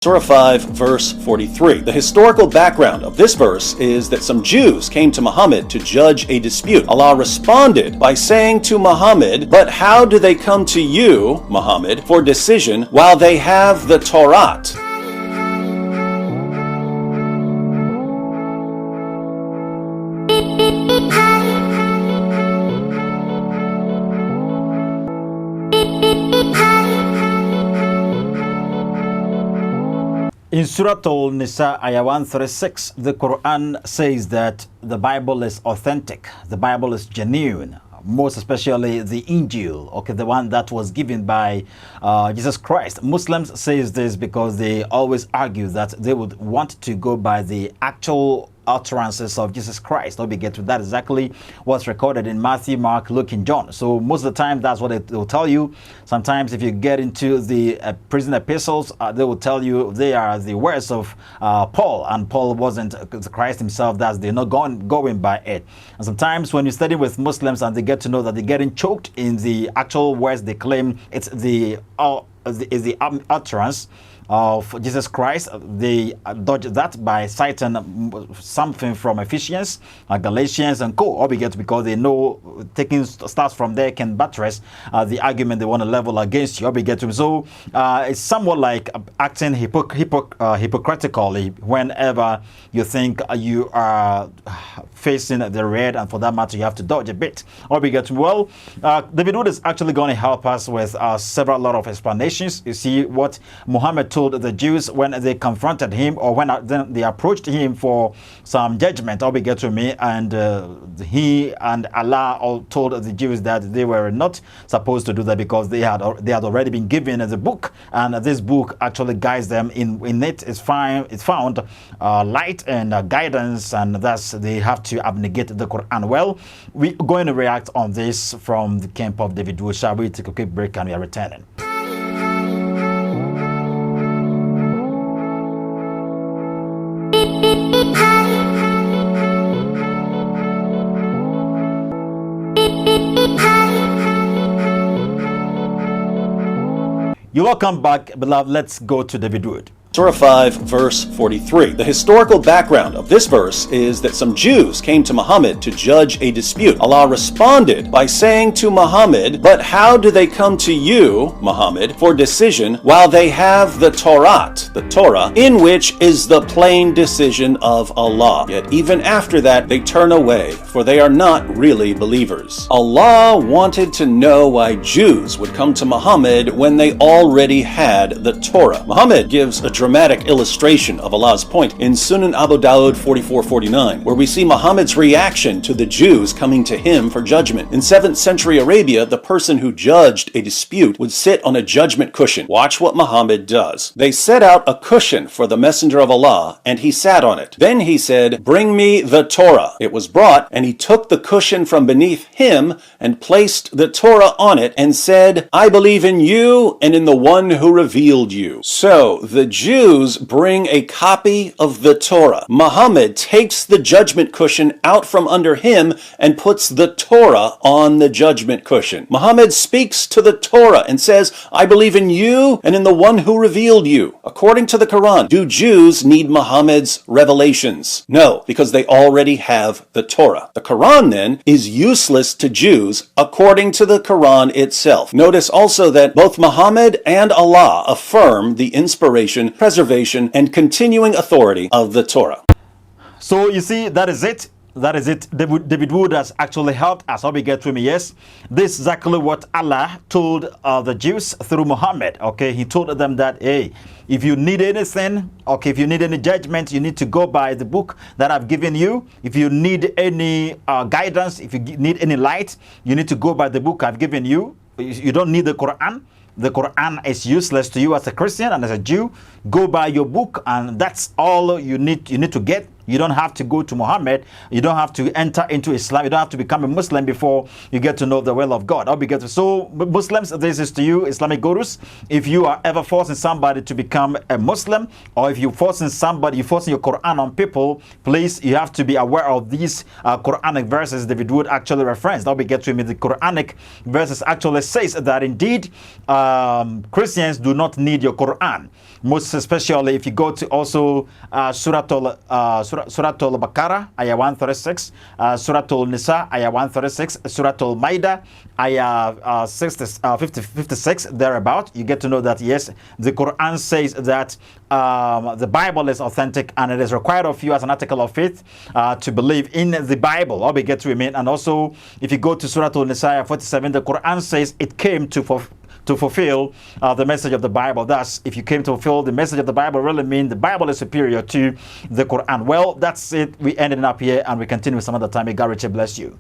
Surah 5, verse 43. The historical background of this verse is that some Jews came to Muhammad to judge a dispute. Allah responded by saying to Muhammad, "But how do they come to you, Muhammad, for decision while they have the Torah?" In Surah Al-Nisa, ayah 136, the Quran says that the Bible is authentic, the Bible is genuine, most especially the Injil, okay, the one that was given by Jesus Christ. Muslims say this because they always argue that they would want to go by the actual utterances of Jesus Christ. Let me get to that, exactly what's recorded in Matthew, Mark, Luke, and John. So most of the time, that's what they'll tell you. Sometimes if you get into the prison epistles, they will tell you they are the words of Paul, and Paul wasn't Christ himself. That's they're not going by it. And sometimes when you study with Muslims and they get to know that they're getting choked in the actual words they claim it's the utterance of Jesus Christ, they dodge that by citing something from Ephesians, Galatians, and co. Obligate because they know taking starts from there can buttress the argument they want to level against you. Obligate to. So it's somewhat like acting hypocritically whenever you think you are facing the red, and for that matter, you have to dodge a bit. Obligate to. Well, David Wood is actually going to help us with several lot of explanations. You see what Muhammad told the Jews when they confronted him, or when they approached him for some judgment, obligate to me, and he and Allah all told the Jews that they were not supposed to do that because they had already been given the book, and this book actually guides them. In it is found light and guidance, and thus they have to abnegate the Quran. Well, we're going to react on this from the camp of David Wood. Shall we take a quick break and we are returning? You're welcome back, beloved. Let's go to David Wood. Surah 5, verse 43. The historical background of this verse is that some Jews came to Muhammad to judge a dispute. Allah responded by saying to Muhammad, "But how do they come to you, Muhammad, for decision while they have the Torah, in which is the plain decision of Allah? Yet even after that they turn away, for they are not really believers." Allah wanted to know why Jews would come to Muhammad when they already had the Torah. Muhammad gives a dramatic illustration of Allah's point in Sunan Abu Dawud 4449, where we see Muhammad's reaction to the Jews coming to him for judgment. In 7th century Arabia, the person who judged a dispute would sit on a judgment cushion. Watch what Muhammad does. They set out a cushion for the Messenger of Allah, and he sat on it. Then he said, "Bring me the Torah." It was brought, and he took the cushion from beneath him and placed the Torah on it and said, "I believe in you and in the one who revealed you." So the Jews bring a copy of the Torah. Muhammad takes the judgment cushion out from under him and puts the Torah on the judgment cushion. Muhammad speaks to the Torah and says, "I believe in you and in the one who revealed you." According to the Quran, do Jews need Muhammad's revelations? No, because they already have the Torah. The Quran then is useless to Jews according to the Quran itself. Notice also that both Muhammad and Allah affirm the inspiration, preservation, and continuing authority of the Torah. So you see, that is it. That is it. David Wood has actually helped us. Hope you get to me. Yes, this is exactly what Allah told the Jews through Muhammad. Okay, he told them that, hey, if you need anything, okay, if you need any judgment, you need to go by the book that I've given you. If you need any guidance, if you need any light, you need to go by the book I've given you. You don't need the Quran. The Quran is useless to you as a Christian and as a Jew. Go by your book, and that's all you need to get. You don't have to go to Muhammad. You don't have to enter into Islam. You don't have to become a Muslim before you get to know the will of God. So Muslims, this is to you, Islamic gurus. If you are ever forcing somebody to become a Muslim, or if you're forcing your Quran on people, please, you have to be aware of these Quranic verses David Wood actually referenced. That we get to him. The Quranic verses actually says that indeed Christians do not need your Quran. Most especially if you go to also Surah Al-Baqarah, ayah 136, Surah Al-Nisa, ayah 136, Surah Al-Ma'idah, ayah 56, thereabout. You get to know that, yes, the Quran says that the Bible is authentic, and it is required of you as an article of faith to believe in the Bible. Or we get to remain. And also, if you go to Surah Al-Nisa 47, the Quran says it came to fulfill the message of the Bible. Thus, if you came to fulfill the message of the Bible, really mean the Bible is superior to the Quran. Well, that's it. We ended up here, and we continue some other time. May God richly bless you.